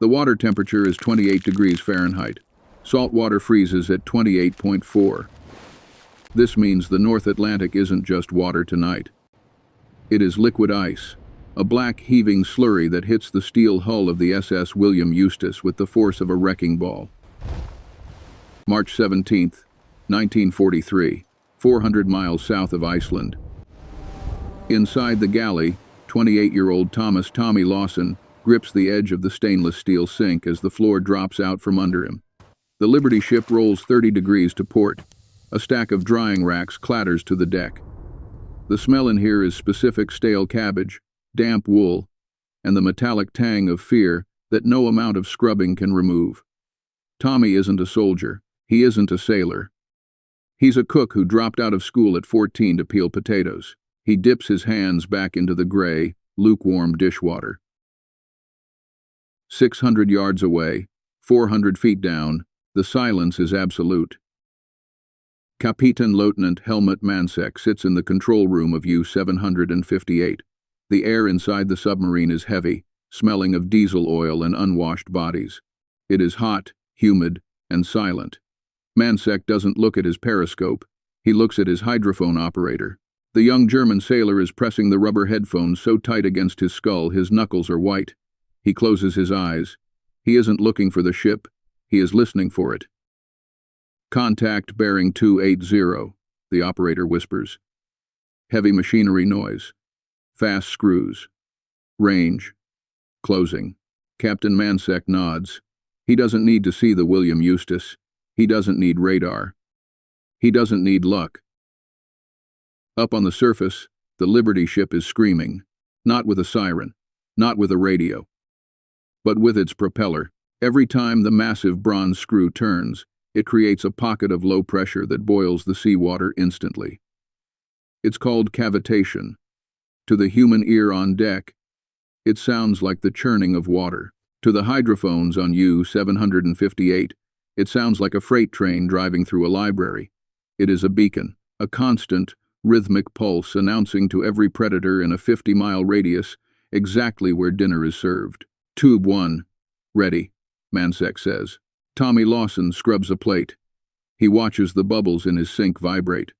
The water temperature is 28 degrees Fahrenheit. Salt water freezes at 28.4. This means the North Atlantic isn't just water tonight. It is liquid ice, a black heaving slurry that hits the steel hull of the SS William Eustis with the force of a wrecking ball. March 17, 1943, 400 miles south of Iceland. Inside the galley, 28-year-old Tommy Lawson grips the edge of the stainless steel sink as the floor drops out from under him. The Liberty ship rolls 30 degrees to port. A stack of drying racks clatters to the deck. The smell in here is specific stale cabbage, damp wool, and the metallic tang of fear that no amount of scrubbing can remove. Tommy isn't a soldier. He isn't a sailor. He's a cook who dropped out of school at 14 to peel potatoes. He dips his hands back into the gray, lukewarm dishwater. 600 yards away, 400 feet down, the silence is absolute. Kapitän-Leutnant Helmut Mansek sits in the control room of U-758. The air inside the submarine is heavy, smelling of diesel oil and unwashed bodies. It is hot, humid, and silent. Mansek doesn't look at his periscope. He looks at his hydrophone operator. The young German sailor is pressing the rubber headphones so tight against his skull his knuckles are white. He closes his eyes. He isn't looking for the ship. He is listening for it. Contact bearing 280, the operator whispers. Heavy machinery noise. Fast screws. Range. Closing. Captain Mansek nods. He doesn't need to see the William Eustis. He doesn't need radar. He doesn't need luck. Up on the surface, the Liberty ship is screaming. Not with a siren. Not with a radio. But with its propeller. Every time the massive bronze screw turns, it creates a pocket of low pressure that boils the seawater instantly. It's called cavitation. To the human ear on deck, it sounds like the churning of water. To the hydrophones on U-758, it sounds like a freight train driving through a library. It is a beacon, a constant, rhythmic pulse announcing to every predator in a 50-mile radius exactly where dinner is served. Tube 1. Ready, Mansek says. Tommy Lawson scrubs a plate. He watches the bubbles in his sink vibrate.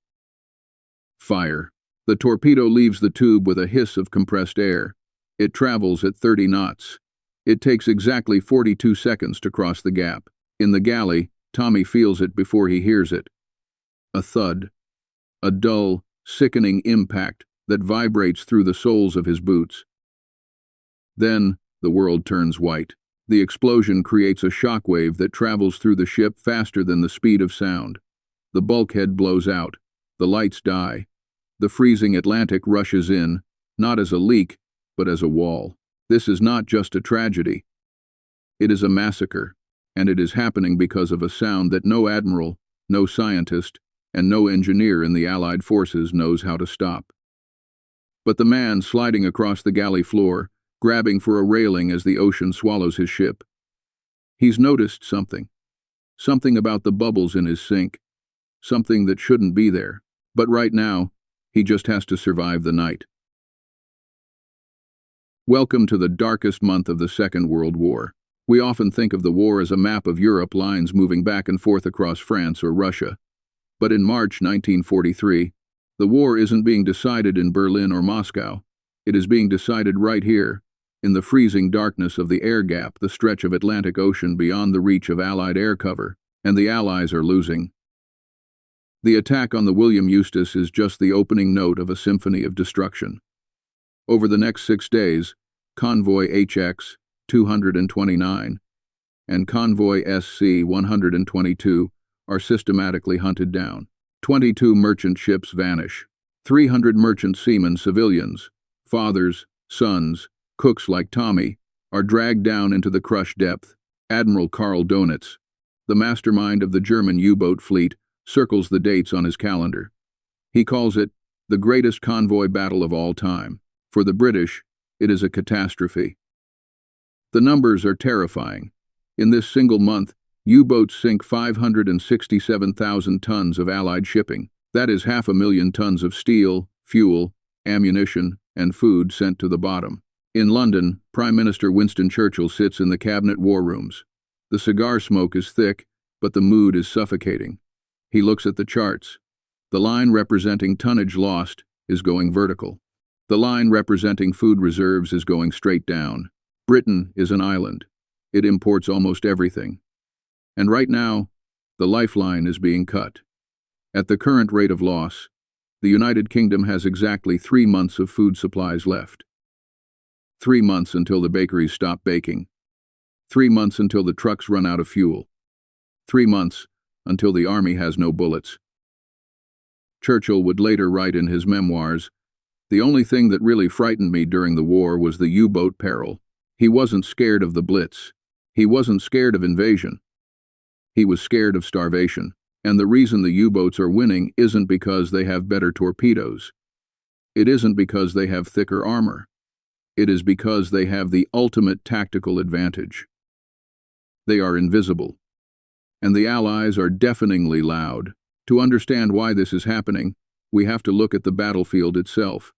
Fire. The torpedo leaves the tube with a hiss of compressed air. It travels at 30 knots. It takes exactly 42 seconds to cross the gap. In the galley, Tommy feels it before he hears it. A thud. A dull, sickening impact that vibrates through the soles of his boots. Then, the world turns white. The explosion creates a shockwave that travels through the ship faster than the speed of sound. The bulkhead blows out. The lights die. The freezing Atlantic rushes in, not as a leak, but as a wall. This is not just a tragedy. It is a massacre, and it is happening because of a sound that no admiral, no scientist, and no engineer in the Allied forces knows how to stop. But the man sliding across the galley floor, grabbing for a railing as the ocean swallows his ship. He's noticed something. Something about the bubbles in his sink. Something that shouldn't be there. But right now, he just has to survive the night. Welcome to the darkest month of the Second World War. We often think of the war as a map of Europe, lines moving back and forth across France or Russia. But in March 1943, the war isn't being decided in Berlin or Moscow. It is being decided right here, in the freezing darkness of the air gap, the stretch of Atlantic Ocean beyond the reach of Allied air cover, and the Allies are losing. The attack on the William Eustis is just the opening note of a symphony of destruction. Over the next 6 days, Convoy HX 229 and Convoy SC 122 are systematically hunted down. 22 merchant ships vanish. 300 merchant seamen, civilians, fathers, sons, cooks like Tommy, are dragged down into the crushed depth. Admiral Karl Donitz, the mastermind of the German U-boat fleet, circles the dates on his calendar. He calls it the greatest convoy battle of all time. For the British, it is a catastrophe. The numbers are terrifying. In this single month, U-boats sink 567,000 tons of Allied shipping. That is 500,000 tons of steel, fuel, ammunition, and food sent to the bottom. In London, Prime Minister Winston Churchill sits in the cabinet war rooms. The cigar smoke is thick, but the mood is suffocating. He looks at the charts. The line representing tonnage lost is going vertical. The line representing food reserves is going straight down. Britain is an island. It imports almost everything. And right now, the lifeline is being cut. At the current rate of loss, the United Kingdom has exactly 3 months of food supplies left. 3 months until the bakeries stop baking. 3 months until the trucks run out of fuel. 3 months until the army has no bullets. Churchill would later write in his memoirs, "The only thing that really frightened me during the war was the U-boat peril. He wasn't scared of the Blitz. He wasn't scared of invasion. He was scared of starvation. And the reason the U-boats are winning isn't because they have better torpedoes. It isn't because they have thicker armor. It is because they have the ultimate tactical advantage. They are invisible. And the Allies are deafeningly loud. To understand why this is happening, we have to look at the battlefield itself.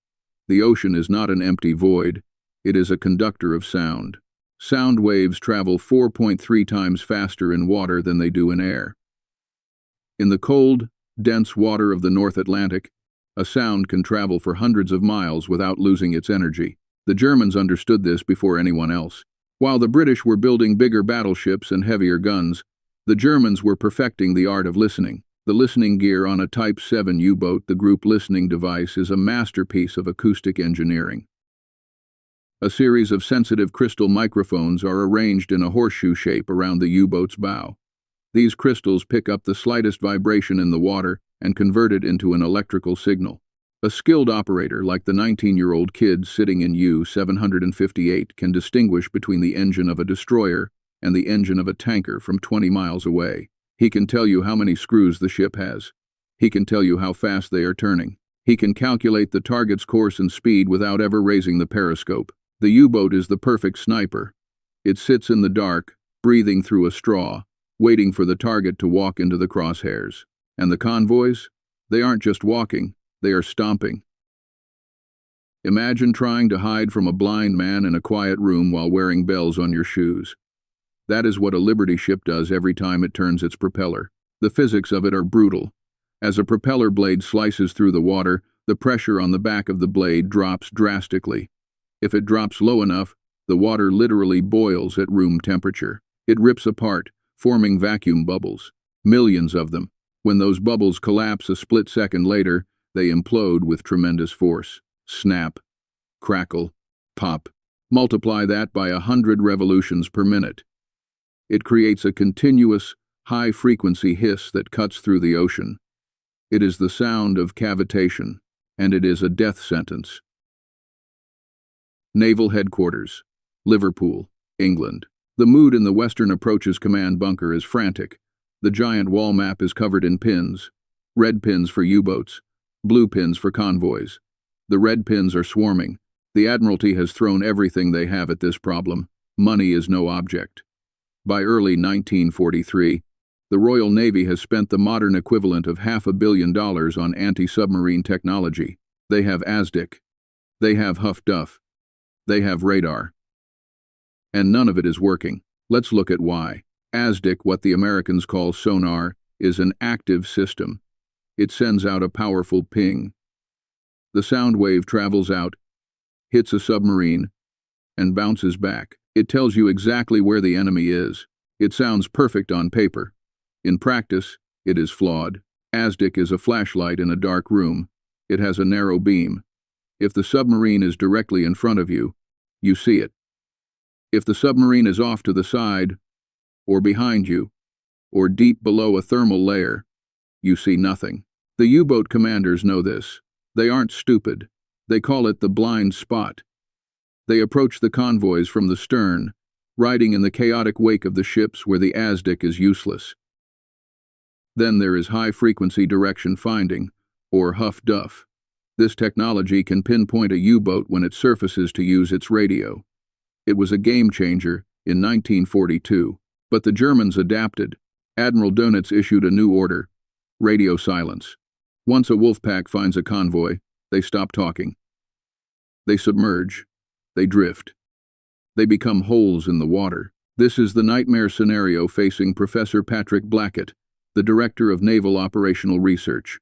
The ocean is not an empty void. It is a conductor of sound. Sound waves travel 4.3 times faster in water than they do in air. In the cold, dense water of the North Atlantic, a sound can travel for hundreds of miles without losing its energy. The Germans understood this before anyone else. While the British were building bigger battleships and heavier guns, the Germans were perfecting the art of listening. The listening gear on a Type 7 U-boat, the group listening device, is a masterpiece of acoustic engineering. A series of sensitive crystal microphones are arranged in a horseshoe shape around the U-boat's bow. These crystals pick up the slightest vibration in the water and convert it into an electrical signal. A skilled operator, like the 19-year-old kid sitting in U-758, can distinguish between the engine of a destroyer and the engine of a tanker from 20 miles away. He can tell you how many screws the ship has. He can tell you how fast they are turning. He can calculate the target's course and speed without ever raising the periscope. The U-boat is the perfect sniper. It sits in the dark, breathing through a straw, waiting for the target to walk into the crosshairs. And the convoys? They aren't just walking, they are stomping. Imagine trying to hide from a blind man in a quiet room while wearing bells on your shoes. That is what a Liberty ship does every time it turns its propeller. The physics of it are brutal. As a propeller blade slices through the water, the pressure on the back of the blade drops drastically. If it drops low enough, the water literally boils at room temperature. It rips apart, forming vacuum bubbles. Millions of them. When those bubbles collapse a split second later, they implode with tremendous force. Snap, crackle, pop. Multiply that by 100 revolutions per minute. It creates a continuous, high-frequency hiss that cuts through the ocean. It is the sound of cavitation, and it is a death sentence. Naval Headquarters, Liverpool, England. The mood in the Western Approaches Command bunker is frantic. The giant wall map is covered in pins. Red pins for U-boats, blue pins for convoys. The red pins are swarming. The Admiralty has thrown everything they have at this problem. Money is no object. By early 1943, the Royal Navy has spent the modern equivalent of $500 million on anti-submarine technology. They have ASDIC. They have Huff Duff. They have radar. And none of it is working. Let's look at why. ASDIC, what the Americans call sonar, is an active system. It sends out a powerful ping. The sound wave travels out, hits a submarine, and bounces back. It tells you exactly where the enemy is. It sounds perfect on paper. In practice, it is flawed. ASDIC is a flashlight in a dark room. It has a narrow beam. If the submarine is directly in front of you, you see it. If the submarine is off to the side, or behind you, or deep below a thermal layer, you see nothing. The U-boat commanders know this. They aren't stupid. They call it the blind spot. They approach the convoys from the stern, riding in the chaotic wake of the ships where the ASDIC is useless. Then there is high-frequency direction finding, or Huff Duff. This technology can pinpoint a U-boat when it surfaces to use its radio. It was a game-changer in 1942, but the Germans adapted. Admiral Dönitz issued a new order: radio silence. Once a wolf pack finds a convoy, they stop talking. They submerge. They drift. They become holes in the water. This is the nightmare scenario facing Professor Patrick Blackett, the director of Naval Operational Research.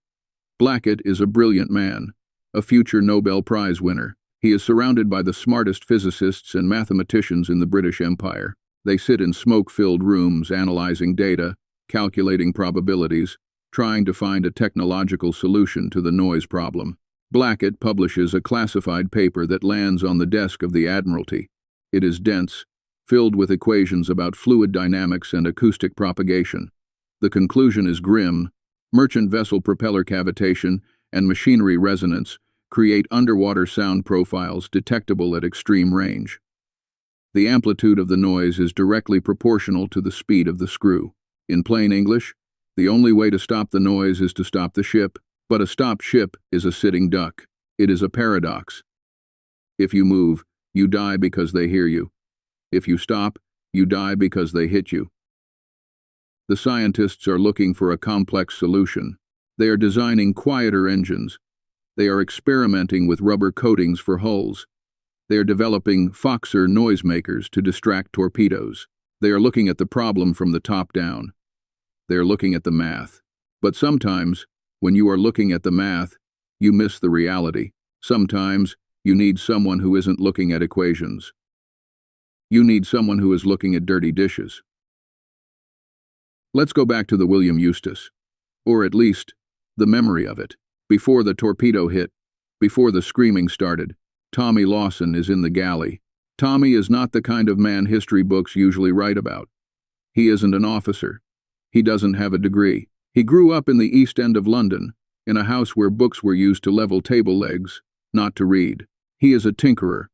Blackett is a brilliant man, a future Nobel Prize winner. He is surrounded by the smartest physicists and mathematicians in the British Empire. They sit in smoke-filled rooms analyzing data, calculating probabilities, trying to find a technological solution to the noise problem. Blackett publishes a classified paper that lands on the desk of the Admiralty. It is dense, filled with equations about fluid dynamics and acoustic propagation. The conclusion is grim. Merchant vessel propeller cavitation and machinery resonance create underwater sound profiles detectable at extreme range. The amplitude of the noise is directly proportional to the speed of the screw. In plain English, the only way to stop the noise is to stop the ship, but a stopped ship is a sitting duck. It is a paradox. If you move, you die because they hear you. If you stop, you die because they hit you. The scientists are looking for a complex solution. They are designing quieter engines. They are experimenting with rubber coatings for hulls. They are developing Foxer noisemakers to distract torpedoes. They are looking at the problem from the top down. They are looking at the math. But sometimes, when you are looking at the math, you miss the reality. Sometimes, you need someone who isn't looking at equations. You need someone who is looking at dirty dishes. Let's go back to the William Eustace, or at least, the memory of it. Before the torpedo hit, before the screaming started, Tommy Lawson is in the galley. Tommy is not the kind of man history books usually write about. He isn't an officer. He doesn't have a degree. He grew up in the East End of London, in a house where books were used to level table legs, not to read. He is a tinkerer.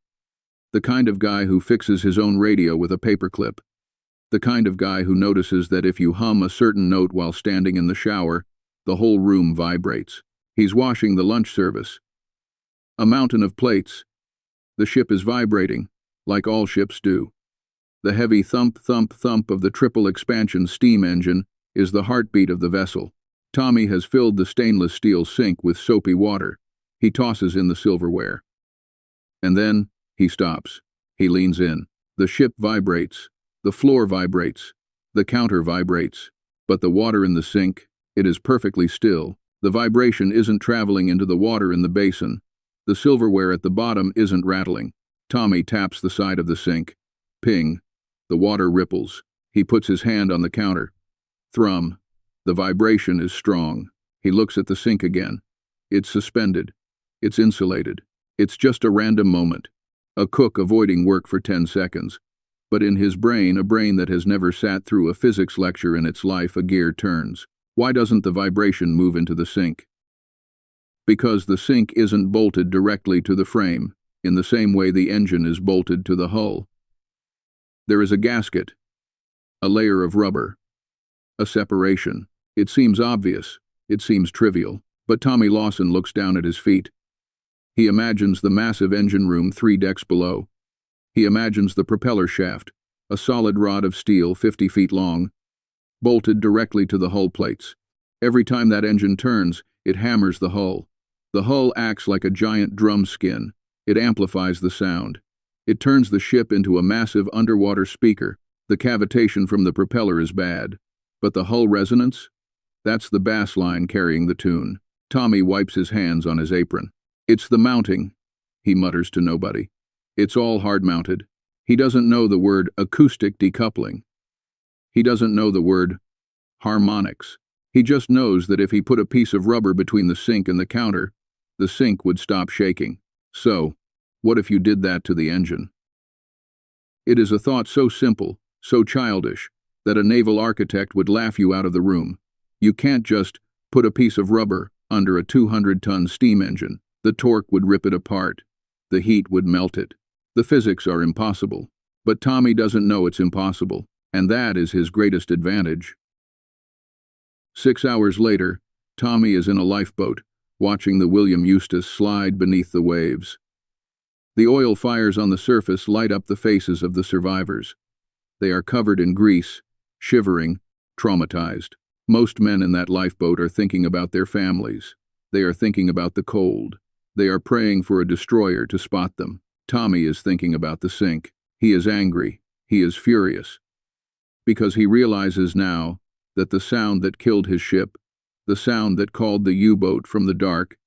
The kind of guy who fixes his own radio with a paperclip. The kind of guy who notices that if you hum a certain note while standing in the shower, the whole room vibrates. He's washing the lunch service. A mountain of plates. The ship is vibrating, like all ships do. The heavy thump, thump, thump of the triple expansion steam engine is the heartbeat of the vessel. Tommy has filled the stainless steel sink with soapy water. He tosses in the silverware. And then, he stops. He leans in. The ship vibrates. The floor vibrates. The counter vibrates. But the water in the sink, it is perfectly still. The vibration isn't traveling into the water in the basin. The silverware at the bottom isn't rattling. Tommy taps the side of the sink. Ping. The water ripples. He puts his hand on the counter. Thrum. The vibration is strong. He looks at the sink again. It's suspended. It's insulated. It's just a random moment. A cook avoiding work for 10 seconds. But in his brain, a brain that has never sat through a physics lecture in its life, a gear turns. Why doesn't the vibration move into the sink? Because the sink isn't bolted directly to the frame, in the same way the engine is bolted to the hull. There is a gasket, a layer of rubber, a separation. It seems obvious, it seems trivial, but Tommy Lawson looks down at his feet. He imagines the massive engine room 3 decks below. He imagines the propeller shaft, a solid rod of steel 50 feet long, bolted directly to the hull plates. Every time that engine turns, it hammers the hull. The hull acts like a giant drum skin. It amplifies the sound. It turns the ship into a massive underwater speaker. The cavitation from the propeller is bad. But the hull resonance? That's the bass line carrying the tune. Tommy wipes his hands on his apron. It's the mounting, he mutters to nobody. It's all hard-mounted. He doesn't know the word acoustic decoupling. He doesn't know the word harmonics. He just knows that if he put a piece of rubber between the sink and the counter, the sink would stop shaking. So, what if you did that to the engine? It is a thought so simple, so childish, that a naval architect would laugh you out of the room. You can't just put a piece of rubber under a 200-ton steam engine. The torque would rip it apart. The heat would melt it. The physics are impossible. But Tommy doesn't know it's impossible, and that is his greatest advantage. 6 hours later, Tommy is in a lifeboat, watching the William Eustace slide beneath the waves. The oil fires on the surface light up the faces of the survivors. They are covered in grease, shivering, traumatized. Most men in that lifeboat are thinking about their families. They are thinking about the cold. They are praying for a destroyer to spot them. Tommy is thinking about the sink. He is angry. He is furious. Because he realizes now that the sound that killed his ship, the sound that called the U-boat from the dark,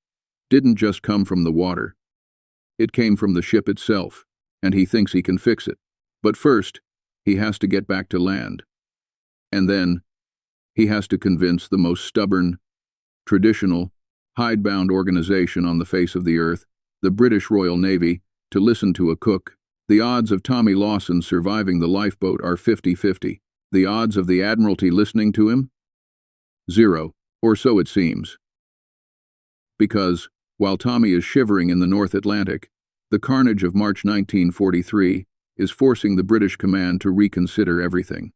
didn't just come from the water. It came from the ship itself, and he thinks he can fix it. But first, he has to get back to land. And then, he has to convince the most stubborn, traditional, hidebound organization on the face of the earth, the British Royal Navy, to listen to a cook. The odds of Tommy Lawson surviving the lifeboat are 50-50. The odds of the Admiralty listening to him? 0, or so it seems. Because, while Tommy is shivering in the North Atlantic, the carnage of March 1943 is forcing the British command to reconsider everything.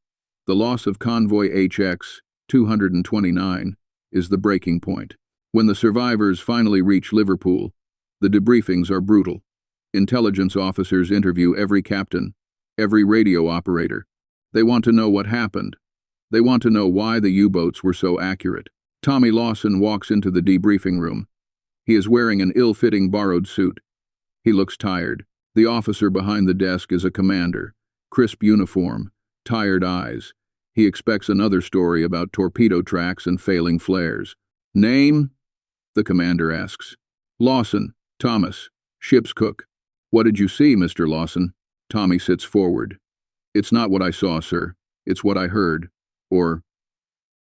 The loss of Convoy HX 229 is the breaking point. When the survivors finally reach Liverpool, the debriefings are brutal. Intelligence officers interview every captain, every radio operator. They want to know what happened. They want to know why the U-boats were so accurate. Tommy Lawson walks into the debriefing room. He is wearing an ill-fitting borrowed suit. He looks tired. The officer behind the desk is a commander. Crisp uniform, tired eyes. He expects another story about torpedo tracks and failing flares. Name? The commander asks. Lawson, Thomas, ship's cook. What did you see, Mr. Lawson? Tommy sits forward. It's not what I saw, sir. It's what I heard. Or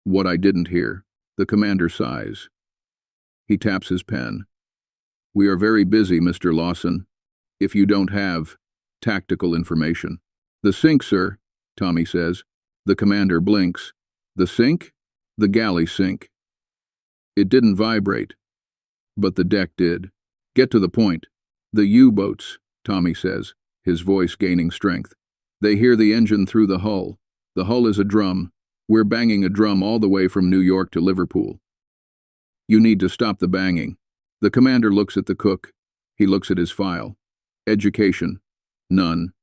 what I didn't hear. The commander sighs. He taps his pen. We are very busy, Mr. Lawson, if you don't have tactical information. The sink, sir, Tommy says. The commander blinks. The sink? The galley sink. It didn't vibrate, but the deck did. Get to the point. The U-boats, Tommy says, his voice gaining strength. They hear the engine through the hull. The hull is a drum. We're banging a drum all the way from New York to Liverpool. You need to stop the banging. The commander looks at the cook. He looks at his file. Education? None.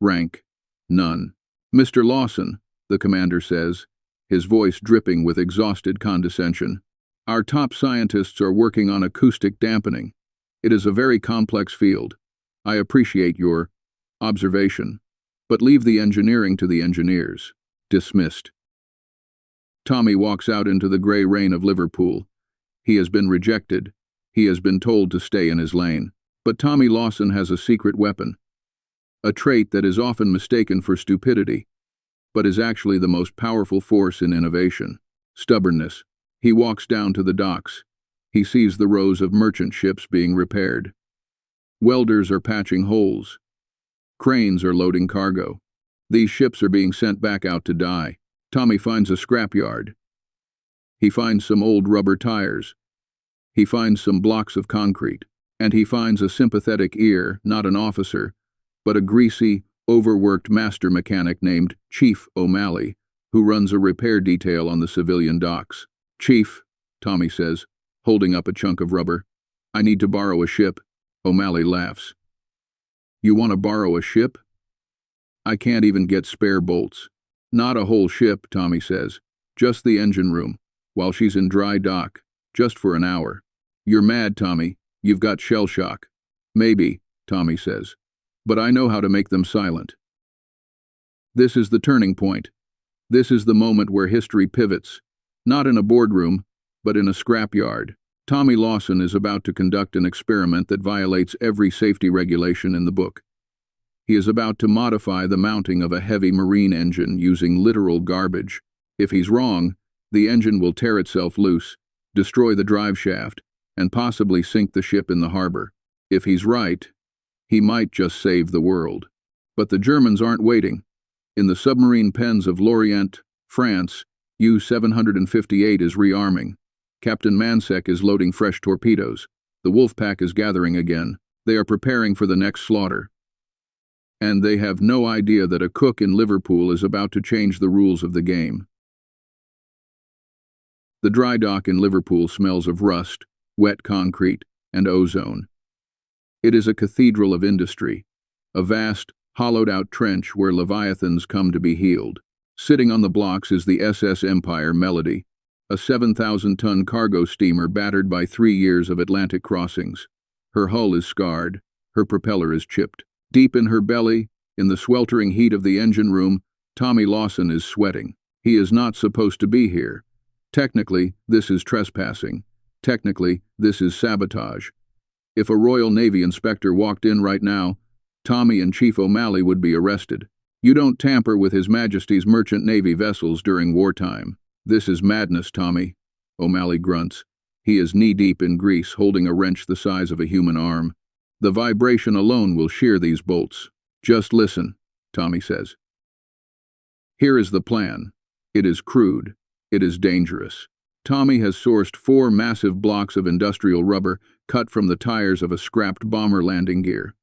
Rank? None. Mr. Lawson, the commander says, his voice dripping with exhausted condescension. Our top scientists are working on acoustic dampening. It is a very complex field. I appreciate your observation, but leave the engineering to the engineers. Dismissed. Tommy walks out into the grey rain of Liverpool. He has been rejected. He has been told to stay in his lane. But Tommy Lawson has a secret weapon. A trait that is often mistaken for stupidity, but is actually the most powerful force in innovation. Stubbornness. He walks down to the docks. He sees the rows of merchant ships being repaired. Welders are patching holes. Cranes are loading cargo. These ships are being sent back out to die. Tommy finds a scrapyard. He finds some old rubber tires. He finds some blocks of concrete. And he finds a sympathetic ear, not an officer, but a greasy, overworked master mechanic named Chief O'Malley, who runs a repair detail on the civilian docks. Chief, Tommy says, holding up a chunk of rubber. I need to borrow a ship. O'Malley laughs. You want to borrow a ship? I can't even get spare bolts. Not a whole ship, Tommy says. Just the engine room, while she's in dry dock, just for an hour. You're mad, Tommy. You've got shell shock. Maybe, Tommy says. But I know how to make them silent. This is the turning point. This is the moment where history pivots. Not in a boardroom, but in a scrapyard. Tommy Lawson is about to conduct an experiment that violates every safety regulation in the book. He is about to modify the mounting of a heavy marine engine using literal garbage. If he's wrong, the engine will tear itself loose, destroy the drive shaft, and possibly sink the ship in the harbor. If he's right, he might just save the world. But the Germans aren't waiting. In the submarine pens of Lorient, France, U-758 is rearming. Captain Mansek is loading fresh torpedoes. The wolf pack is gathering again. They are preparing for the next slaughter. And they have no idea that a cook in Liverpool is about to change the rules of the game. The dry dock in Liverpool smells of rust, wet concrete, and ozone. It is a cathedral of industry, a vast, hollowed-out trench where leviathans come to be healed. Sitting on the blocks is the SS Empire Melody, a 7,000-ton cargo steamer battered by 3 years of Atlantic crossings. Her hull is scarred, Her propeller is chipped. Deep in her belly, in the sweltering heat of the engine room, Tommy Lawson is sweating. He is not supposed to be here. Technically, this is trespassing. Technically, this is sabotage. If a Royal Navy inspector walked in right now, Tommy and Chief O'Malley would be arrested. You don't tamper with His Majesty's Merchant Navy vessels during wartime. This is madness, Tommy. O'Malley grunts. He is knee-deep in grease, holding a wrench the size of a human arm. The vibration alone will shear these bolts. Just listen, Tommy says. Here is the plan. It is crude. It is dangerous. Tommy has sourced 4 massive blocks of industrial rubber cut from the tires of a scrapped bomber landing gear.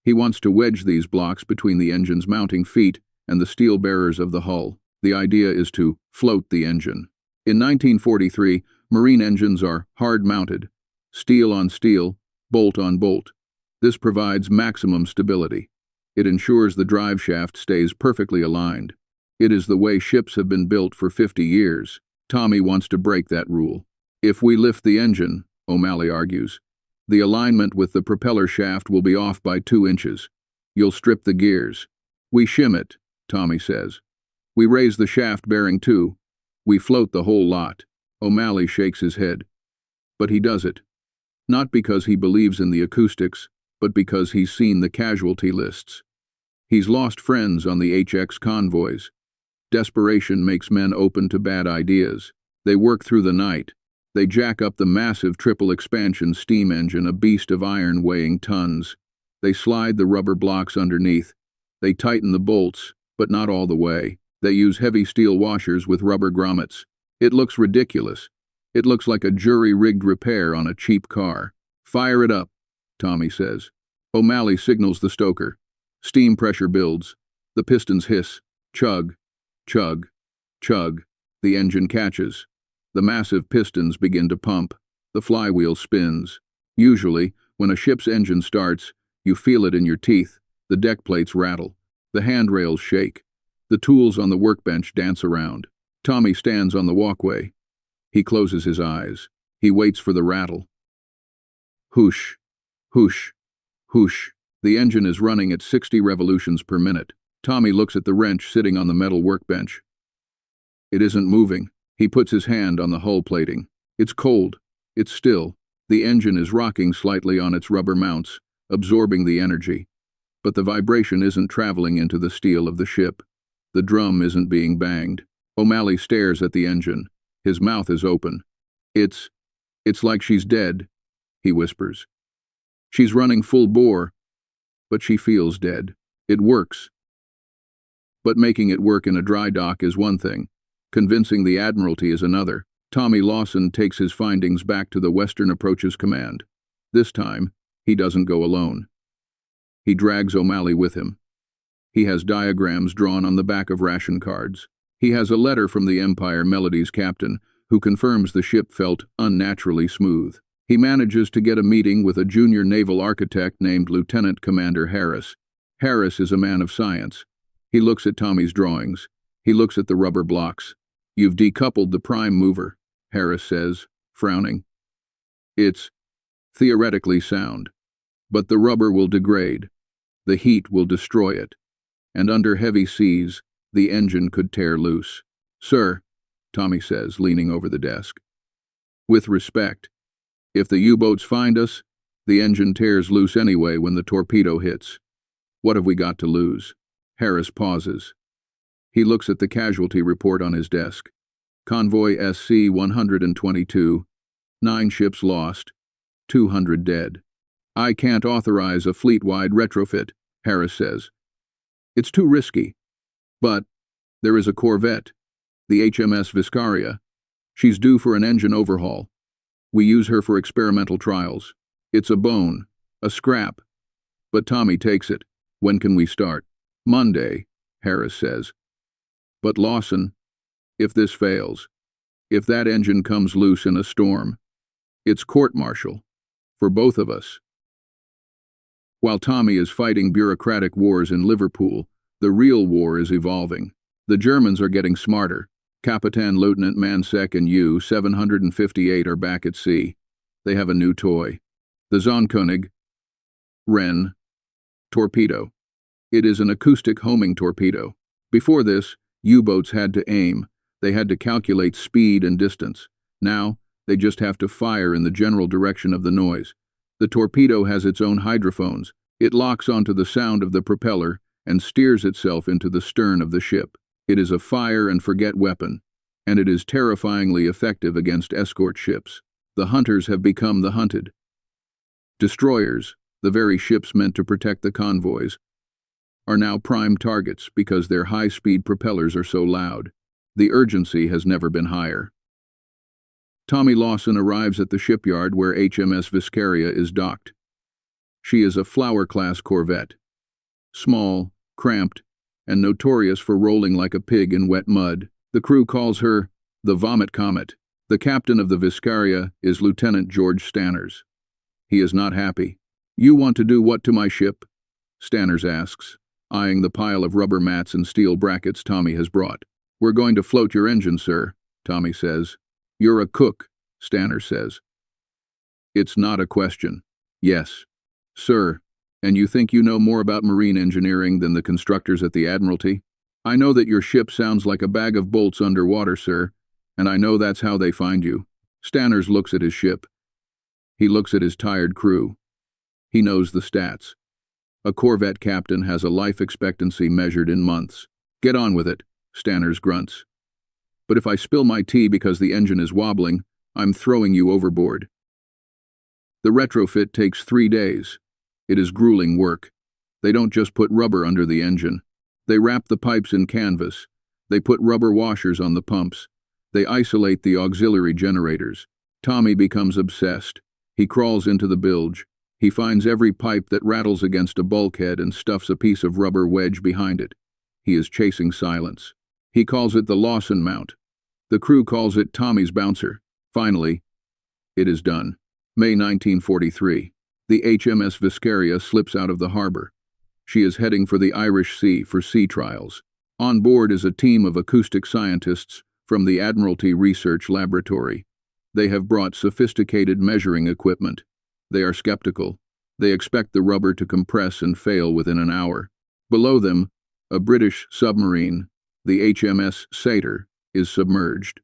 He wants to wedge these blocks between the engine's mounting feet and the steel bearers of the hull. The idea is to float the engine. In 1943, marine engines are hard-mounted, steel on steel, bolt on bolt. This provides maximum stability. It ensures the drive shaft stays perfectly aligned. It is the way ships have been built for 50 years. Tommy wants to break that rule. If we lift the engine, O'Malley argues, the alignment with the propeller shaft will be off by 2 inches. You'll strip the gears. We shim it, Tommy says. We raise the shaft bearing too. We float the whole lot. O'Malley shakes his head. But he does it. Not because he believes in the acoustics, but because he's seen the casualty lists. He's lost friends on the HX convoys. Desperation makes men open to bad ideas. They work through the night. They jack up the massive triple-expansion steam engine, a beast of iron weighing tons. They slide the rubber blocks underneath. They tighten the bolts, but not all the way. They use heavy steel washers with rubber grommets. It looks ridiculous. It looks like a jury-rigged repair on a cheap car. Fire it up, Tommy says. O'Malley signals the stoker. Steam pressure builds. The pistons hiss. Chug, chug, chug. The engine catches. The massive pistons begin to pump. The flywheel spins. Usually, when a ship's engine starts, you feel it in your teeth. The deck plates rattle. The handrails shake. The tools on the workbench dance around. Tommy stands on the walkway. He closes his eyes. He waits for the rattle. Whoosh, whoosh, whoosh. The engine is running at 60 revolutions per minute. Tommy looks at the wrench sitting on the metal workbench. It isn't moving. He puts his hand on the hull plating. It's cold. It's still. The engine is rocking slightly on its rubber mounts, absorbing the energy. But the vibration isn't traveling into the steel of the ship. The drum isn't being banged. O'Malley stares at the engine. His mouth is open. It's like she's dead, he whispers. She's running full bore, but she feels dead. It works. But making it work in a dry dock is one thing. Convincing the Admiralty is another. Tommy Lawson takes his findings back to the Western Approaches Command. This time, he doesn't go alone. He drags O'Malley with him. He has diagrams drawn on the back of ration cards. He has a letter from the Empire Melody's captain, who confirms the ship felt unnaturally smooth. He manages to get a meeting with a junior naval architect named Lieutenant Commander Harris. Harris is a man of science. He looks at Tommy's drawings. He looks at the rubber blocks. You've decoupled the prime mover, Harris says, frowning. It's theoretically sound. But the rubber will degrade. The heat will destroy it. And under heavy seas, the engine could tear loose. Sir, Tommy says, leaning over the desk. With respect, if the U-boats find us, the engine tears loose anyway when the torpedo hits. What have we got to lose? Harris pauses. He looks at the casualty report on his desk. Convoy SC 122, 9 ships lost, 200 dead. I can't authorize a fleet-wide retrofit, Harris says. It's too risky. But there is a corvette, the HMS Viscaria. She's due for an engine overhaul. We use her for experimental trials. It's a bone, a scrap. But Tommy takes it. When can we start? Monday, Harris says. But Lawson, if this fails, if that engine comes loose in a storm, it's court-martial for both of us. While Tommy is fighting bureaucratic wars in Liverpool, the real war is evolving. The Germans are getting smarter. Kapitan Lieutenant Mansek and U-758 are back at sea. They have a new toy. The Zonkönig, Ren. Torpedo. It is an acoustic homing torpedo. Before this, U-boats had to aim. They had to calculate speed and distance. Now, they just have to fire in the general direction of the noise. The torpedo has its own hydrophones. It locks onto the sound of the propeller and steers itself into the stern of the ship. It is a fire-and-forget weapon, and it is terrifyingly effective against escort ships. The hunters have become the hunted. Destroyers, the very ships meant to protect the convoys, are now prime targets because their high-speed propellers are so loud. The urgency has never been higher. Tommy Lawson arrives at the shipyard where HMS Viscaria is docked. She is a Flower-class corvette. Small, cramped, and notorious for rolling like a pig in wet mud. The crew calls her the Vomit Comet. The captain of the Viscaria is Lieutenant George Stanners. He is not happy. "You want to do what to my ship?" Stanners asks, eyeing the pile of rubber mats and steel brackets Tommy has brought. "We're going to float your engine, sir," Tommy says. "You're a cook," Stanners says. "It's not a question." "Yes, sir. And you think you know more about marine engineering than the constructors at the Admiralty? I know that your ship sounds like a bag of bolts underwater, sir, and I know that's how they find you." Stanners looks at his ship. He looks at his tired crew. He knows the stats. A corvette captain has a life expectancy measured in months. "Get on with it," Stanners grunts. "But if I spill my tea because the engine is wobbling, I'm throwing you overboard." The retrofit takes 3 days. It is grueling work. They don't just put rubber under the engine. They wrap the pipes in canvas. They put rubber washers on the pumps. They isolate the auxiliary generators. Tommy becomes obsessed. He crawls into the bilge. He finds every pipe that rattles against a bulkhead and stuffs a piece of rubber wedge behind it. He is chasing silence. He calls it the Lawson mount. The crew calls it Tommy's bouncer. Finally, it is done. May 1943. The HMS Viscaria slips out of the harbor. She is heading for the Irish Sea for sea trials. On board is a team of acoustic scientists from the Admiralty Research Laboratory. They have brought sophisticated measuring equipment. They are skeptical. They expect the rubber to compress and fail within an hour. Below them, a British submarine, the HMS Satyr, is submerged.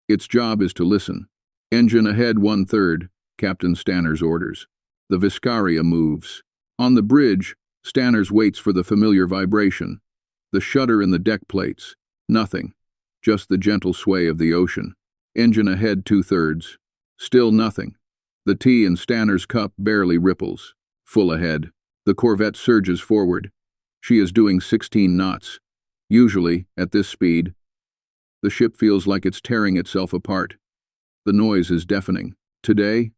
Its job is to listen. "Engine ahead 1/3, Captain Stanners orders. The Viscaria moves. On the bridge, Stanners waits for the familiar vibration. The shudder in the deck plates. Nothing. Just the gentle sway of the ocean. Engine ahead 2/3. Still nothing. The tea in Stanners' cup barely ripples. Full ahead. The corvette surges forward. She is doing 16 knots. Usually, at this speed, the ship feels like it's tearing itself apart. The noise is deafening. Today,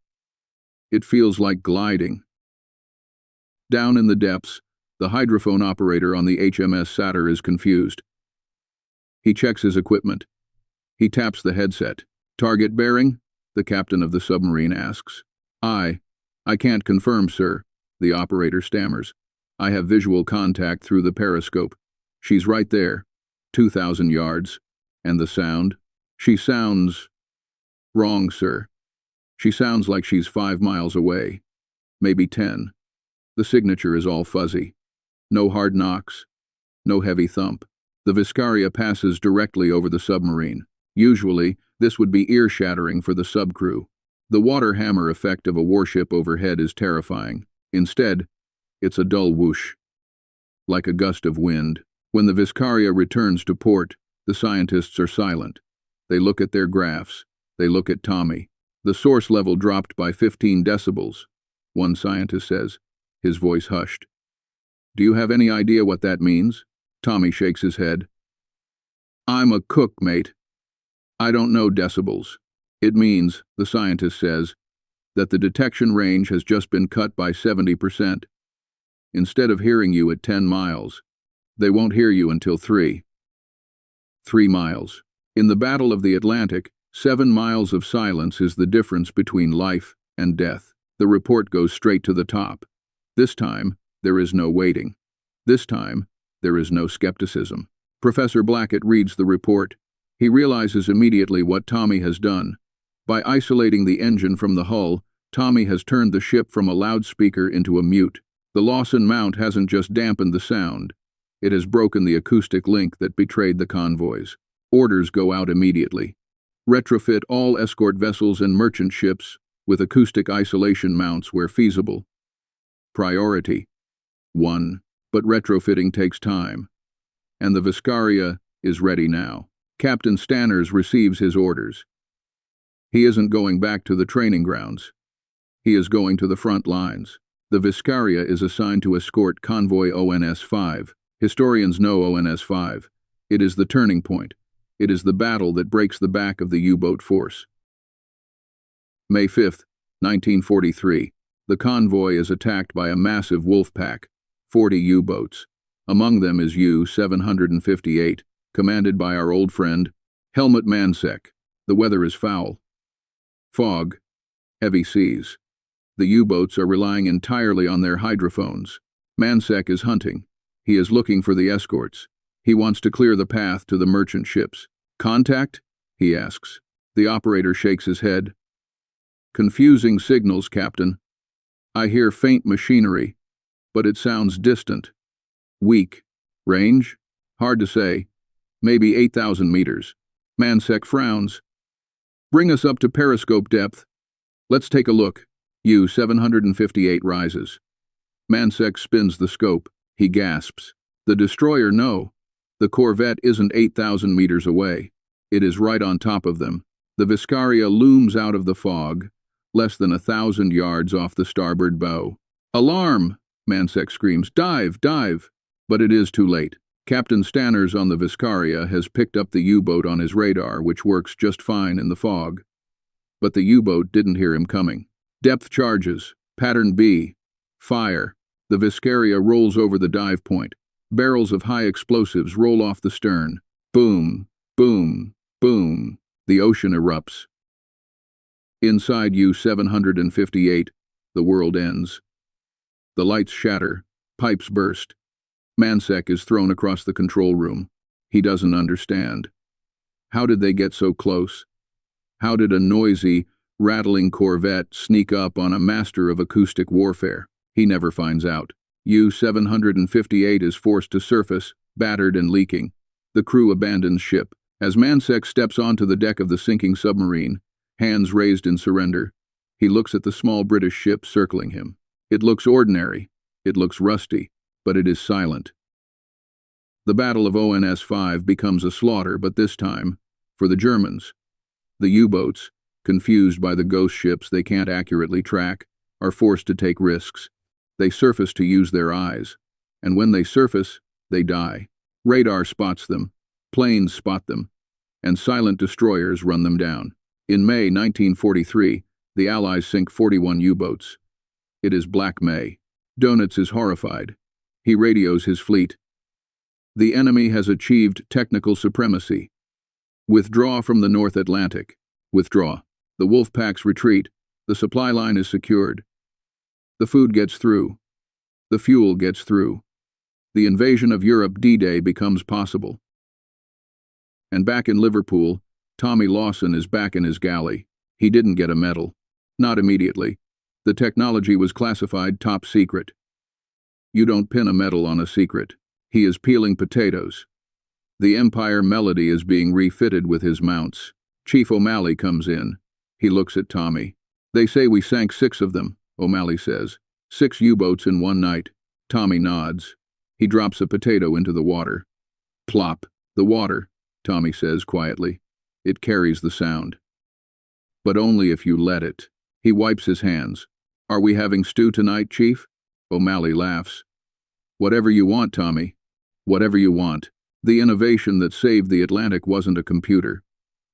it feels like gliding. Down in the depths, the hydrophone operator on the HMS Satyr is confused. He checks his equipment. He taps the headset. "Target bearing?" the captain of the submarine asks. I can't confirm, sir," the operator stammers. "I have visual contact through the periscope. She's right there, 2,000 yards. And the sound? She sounds... Wrong, sir. She sounds like she's 5 miles away. Maybe 10. The signature is all fuzzy. No hard knocks. No heavy thump. The Viscaria passes directly over the submarine. Usually, this would be ear-shattering for the subcrew. The water hammer effect of a warship overhead is terrifying. Instead, it's a dull whoosh, like a gust of wind. When the Viscaria returns to port, the scientists are silent. They look at their graphs. They look at Tommy. The source level dropped by 15 decibels, one scientist says, his voice hushed. "Do you have any idea what that means?" Tommy shakes his head. "I'm a cook, mate. I don't know decibels. It means," the scientist says, "that the detection range has just been cut by 70%. Instead of hearing you at 10 miles, they won't hear you until 3 miles. In the Battle of the Atlantic, 7 miles of silence is the difference between life and death." The report goes straight to the top. This time, there is no waiting. This time, there is no skepticism. Professor Blackett reads the report. He realizes immediately what Tommy has done. By isolating the engine from the hull, Tommy has turned the ship from a loudspeaker into a mute. The Lawson mount hasn't just dampened the sound. It has broken the acoustic link that betrayed the convoys. Orders go out immediately. Retrofit all escort vessels and merchant ships with acoustic isolation mounts where feasible. Priority 1. But retrofitting takes time. And the Viscaria is ready now. Captain Stanners receives his orders. He isn't going back to the training grounds. He is going to the front lines. The Viscaria is assigned to escort Convoy ONS-5. Historians know ONS-5. It is the turning point. It is the battle that breaks the back of the U-boat force. May 5, 1943. The convoy is attacked by a massive wolf pack, 40 U-boats. Among them is U-758, commanded by our old friend, Helmut Mansek. The weather is foul. Fog. Heavy seas. The U-boats are relying entirely on their hydrophones. Mansek is hunting. He is looking for the escorts. He wants to clear the path to the merchant ships. Contact? He asks. The operator shakes his head. Confusing signals, Captain. I hear faint machinery, but it sounds distant. Weak. Range? Hard to say. Maybe 8,000 meters. Mansek frowns. Bring us up to periscope depth. Let's take a look. U-758 rises. Mansek spins the scope. He gasps. The destroyer, no. The corvette isn't 8,000 meters away. It is right on top of them. The Viscaria looms out of the fog, less than 1,000 yards off the starboard bow. Alarm! Mansek screams. Dive! Dive! But it is too late. Captain Stanners on the Viscaria has picked up the U-boat on his radar, which works just fine in the fog. But the U-boat didn't hear him coming. Depth charges. Pattern B. Fire. The Viscaria rolls over the dive point. Barrels of high explosives roll off the stern. Boom, boom, boom. The ocean erupts. Inside U-758, the world ends. The lights shatter. Pipes burst. Mansek is thrown across the control room. He doesn't understand. How did they get so close? How did a noisy, rattling corvette sneak up on a master of acoustic warfare? He never finds out. U-758 is forced to surface, battered and leaking. The crew abandons ship. As Mansek steps onto the deck of the sinking submarine, hands raised in surrender, he looks at the small British ship circling him. It looks ordinary. It looks rusty. But it is silent. The Battle of ONS-5 becomes a slaughter, but this time, for the Germans. The U-boats, confused by the ghost ships they can't accurately track, are forced to take risks. They surface to use their eyes, and when they surface, they die. Radar spots them, planes spot them, and silent destroyers run them down. In May 1943, the Allies sink 41 U-boats. It is Black May. Donitz is horrified. He radios his fleet. The enemy has achieved technical supremacy. Withdraw from the North Atlantic. Withdraw. The wolf packs retreat. The supply line is secured. The food gets through. The fuel gets through. The invasion of Europe D-Day becomes possible. And back in Liverpool, Tommy Lawson is back in his galley. He didn't get a medal. Not immediately. The technology was classified top secret. You don't pin a medal on a secret. He is peeling potatoes. The Empire Melody is being refitted with his mounts. Chief O'Malley comes in. He looks at Tommy. They say we sank 6 of them, O'Malley says. 6 U-boats in one night. Tommy nods. He drops a potato into the water. Plop. The water, Tommy says quietly. It carries the sound. But only if you let it. He wipes his hands. Are we having stew tonight, Chief? O'Malley laughs. Whatever you want, Tommy. Whatever you want. The innovation that saved the Atlantic wasn't a computer.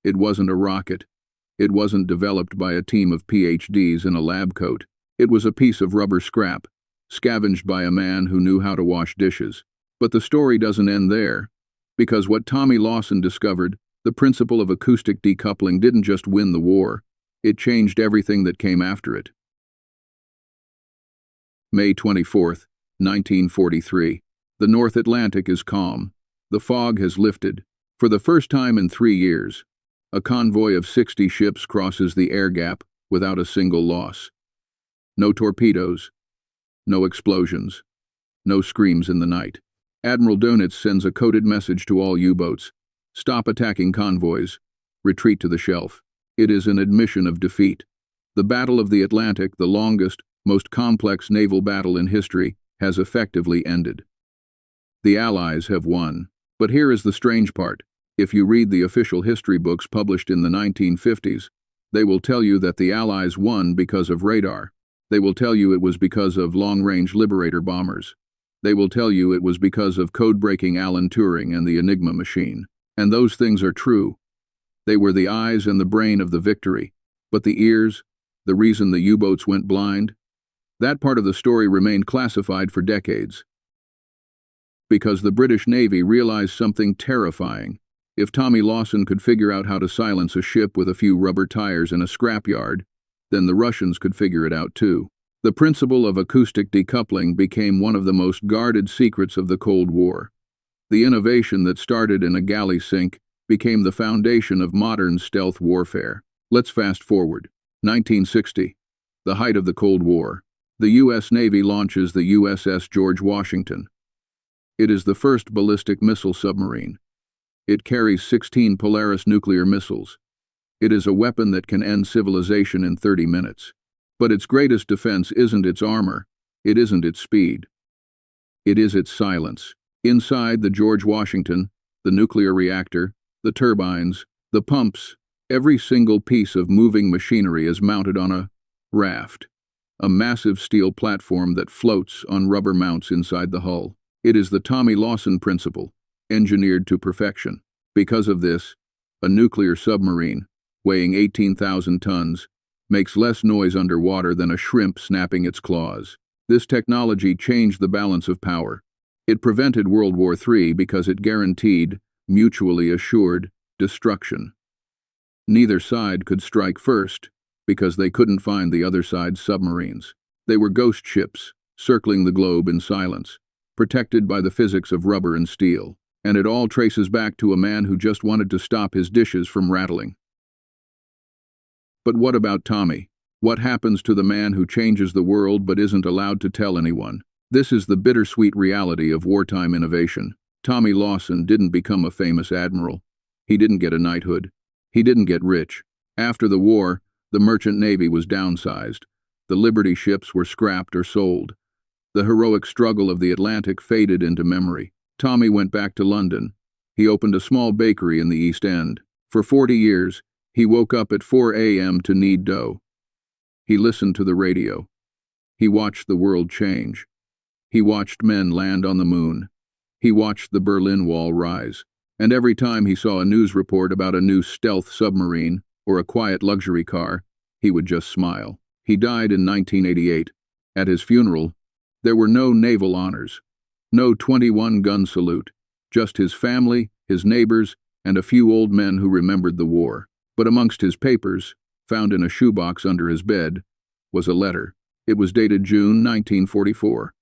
It wasn't a rocket. It wasn't developed by a team of PhDs in a lab coat. It was a piece of rubber scrap, scavenged by a man who knew how to wash dishes. But the story doesn't end there, because what Tommy Lawson discovered, the principle of acoustic decoupling, didn't just win the war. It changed everything that came after it. May 24th, 1943. The North Atlantic is calm. The fog has lifted. For the first time in 3 years, a convoy of 60 ships crosses the air gap without a single loss. No torpedoes. No explosions. No screams in the night. Admiral Donitz sends a coded message to all U-boats. Stop attacking convoys. Retreat to the shelf. It is an admission of defeat. The Battle of the Atlantic, the longest, most complex naval battle in history, has effectively ended. The Allies have won. But here is the strange part. If you read the official history books published in the 1950s, they will tell you that the Allies won because of radar. They will tell you it was because of long-range Liberator bombers. They will tell you it was because of code-breaking Alan Turing and the Enigma machine. And those things are true. They were the eyes and the brain of the victory. But the ears, the reason the U-boats went blind? That part of the story remained classified for decades. Because the British Navy realized something terrifying. If Tommy Lawson could figure out how to silence a ship with a few rubber tires in a scrapyard, then the Russians could figure it out too. The principle of acoustic decoupling became one of the most guarded secrets of the Cold War. The innovation that started in a galley sink became the foundation of modern stealth warfare. Let's fast forward. 1960. The height of the Cold War. The U.S. Navy launches the USS George Washington. It is the first ballistic missile submarine. It carries 16 Polaris nuclear missiles. It is a weapon that can end civilization in 30 minutes. But its greatest defense isn't its armor. It isn't its speed. It is its silence. Inside the George Washington, the nuclear reactor, the turbines, the pumps, every single piece of moving machinery is mounted on a raft, a massive steel platform that floats on rubber mounts inside the hull. It is the Tommy Lawson principle, engineered to perfection. Because of this, a nuclear submarine, weighing 18,000 tons, makes less noise underwater than a shrimp snapping its claws. This technology changed the balance of power. It prevented World War III because it guaranteed, mutually assured, destruction. Neither side could strike first because they couldn't find the other side's submarines. They were ghost ships, circling the globe in silence, protected by the physics of rubber and steel. And it all traces back to a man who just wanted to stop his dishes from rattling. But what about Tommy? What happens to the man who changes the world but isn't allowed to tell anyone? This is the bittersweet reality of wartime innovation. Tommy Lawson didn't become a famous admiral. He didn't get a knighthood. He didn't get rich. After the war, the merchant navy was downsized. The Liberty ships were scrapped or sold. The heroic struggle of the Atlantic faded into memory. Tommy went back to London. He opened a small bakery in the East End. For 40 years, he woke up at 4 a.m. to knead dough. He listened to the radio. He watched the world change. He watched men land on the moon. He watched the Berlin Wall rise. And every time he saw a news report about a new stealth submarine or a quiet luxury car, he would just smile. He died in 1988. At his funeral, there were no naval honors, no 21-gun salute, just his family, his neighbors, and a few old men who remembered the war. But amongst his papers, found in a shoebox under his bed, was a letter. It was dated June 1944.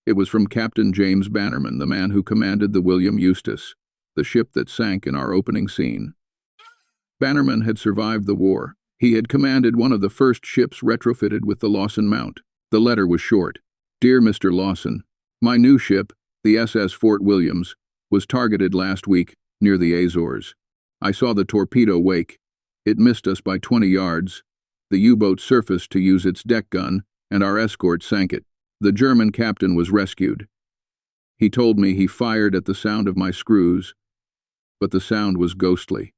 It was from Captain James Bannerman, the man who commanded the William Eustace, the ship that sank in our opening scene. Bannerman had survived the war. He had commanded one of the first ships retrofitted with the Lawson mount. The letter was short. Dear Mr. Lawson, my new ship, the SS Fort Williams, was targeted last week near the Azores. I saw the torpedo wake. It missed us by 20 yards. The U-boat surfaced to use its deck gun, and our escort sank it. The German captain was rescued. He told me he fired at the sound of my screws, but the sound was ghostly.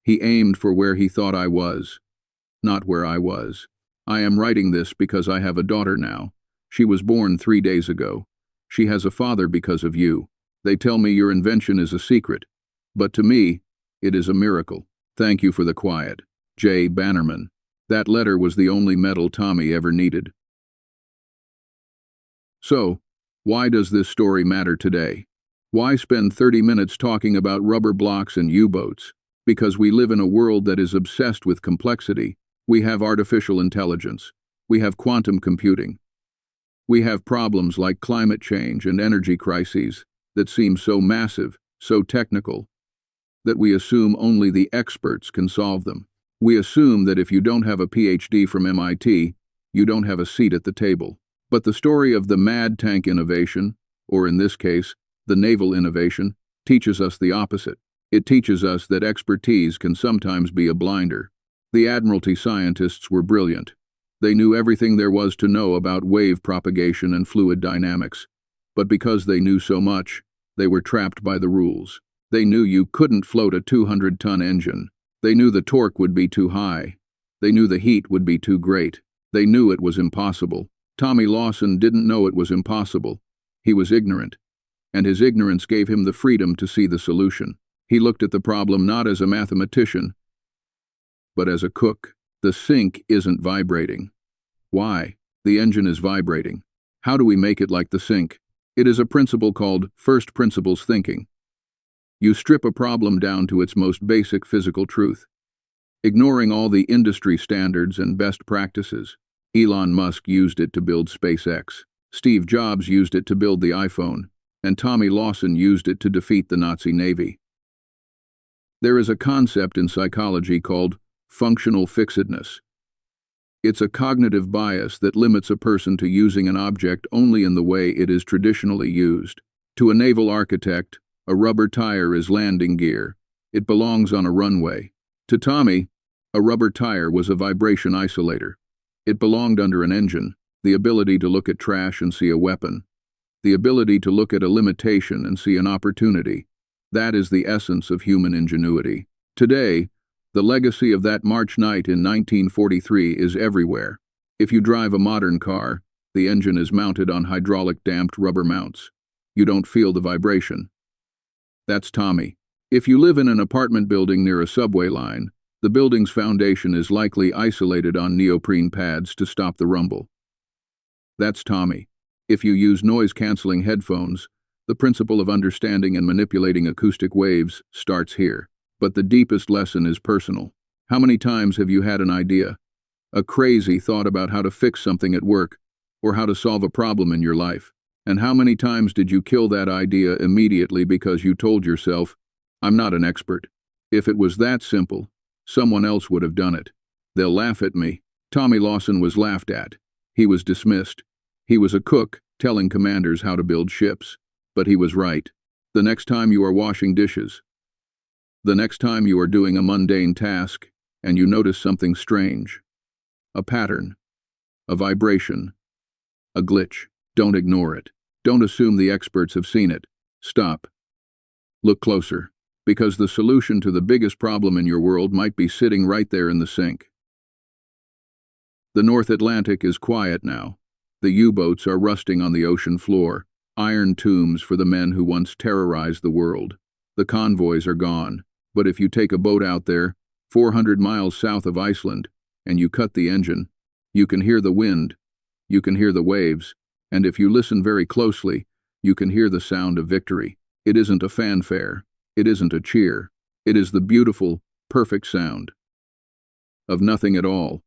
He aimed for where he thought I was, not where I was. I am writing this because I have a daughter now. She was born 3 days ago. She has a father because of you. They tell me your invention is a secret, but to me, it is a miracle. Thank you for the quiet. J. Bannerman. That letter was the only medal Tommy ever needed. So, why does this story matter today? Why spend 30 minutes talking about rubber blocks and U-boats? Because we live in a world that is obsessed with complexity. We have artificial intelligence. We have quantum computing. We have problems like climate change and energy crises that seem so massive, so technical, that we assume only the experts can solve them. We assume that if you don't have a PhD from MIT, You don't have a seat at the table. But the story of the mad tank innovation, or in this case, the naval innovation, teaches us the opposite. It teaches us that expertise can sometimes be a blinder. The Admiralty scientists were brilliant. They knew everything there was to know about wave propagation and fluid dynamics. But because they knew so much, they were trapped by the rules. They knew you couldn't float a 200-ton engine. They knew the torque would be too high. They knew the heat would be too great. They knew it was impossible. Tommy Lawson didn't know it was impossible. He was ignorant. And his ignorance gave him the freedom to see the solution. He looked at the problem not as a mathematician, but as a cook. The sink isn't vibrating. Why? The engine is vibrating. How do we make it like the sink? It is a principle called first principles thinking. You strip a problem down to its most basic physical truth, ignoring all the industry standards and best practices. Elon Musk used it to build SpaceX. Steve Jobs used it to build the iPhone, and Tommy Lawson used it to defeat the Nazi Navy. There is a concept in psychology called functional fixedness. It's a cognitive bias that limits a person to using an object only in the way it is traditionally used. To a naval architect, a rubber tire is landing gear. It belongs on a runway. To Tommy, a rubber tire was a vibration isolator. It belonged under an engine, the ability to look at trash and see a weapon, the ability to look at a limitation and see an opportunity. That is the essence of human ingenuity. Today, the legacy of that March night in 1943 is everywhere. If you drive a modern car, the engine is mounted on hydraulic damped rubber mounts. You don't feel the vibration. That's Tommy. If you live in an apartment building near a subway line, the building's foundation is likely isolated on neoprene pads to stop the rumble. That's Tommy. If you use noise-canceling headphones, the principle of understanding and manipulating acoustic waves starts here. But the deepest lesson is personal. How many times have you had an idea, a crazy thought about how to fix something at work, or how to solve a problem in your life? And how many times did you kill that idea immediately because you told yourself, I'm not an expert. If it was that simple, someone else would have done it. They'll laugh at me. Tommy Lawson was laughed at. He was dismissed. He was a cook telling commanders how to build ships. But he was right. The next time you are washing dishes, the next time you are doing a mundane task, and you notice something strange, a pattern, a vibration, a glitch, don't ignore it. Don't assume the experts have seen it. Stop. Look closer, because the solution to the biggest problem in your world might be sitting right there in the sink. The North Atlantic is quiet now. The U-boats are rusting on the ocean floor, iron tombs for the men who once terrorized the world. The convoys are gone. But if you take a boat out there, 400 miles south of Iceland, and you cut the engine, you can hear the wind, you can hear the waves, and if you listen very closely, you can hear the sound of victory. It isn't a fanfare, it isn't a cheer, it is the beautiful, perfect sound of nothing at all.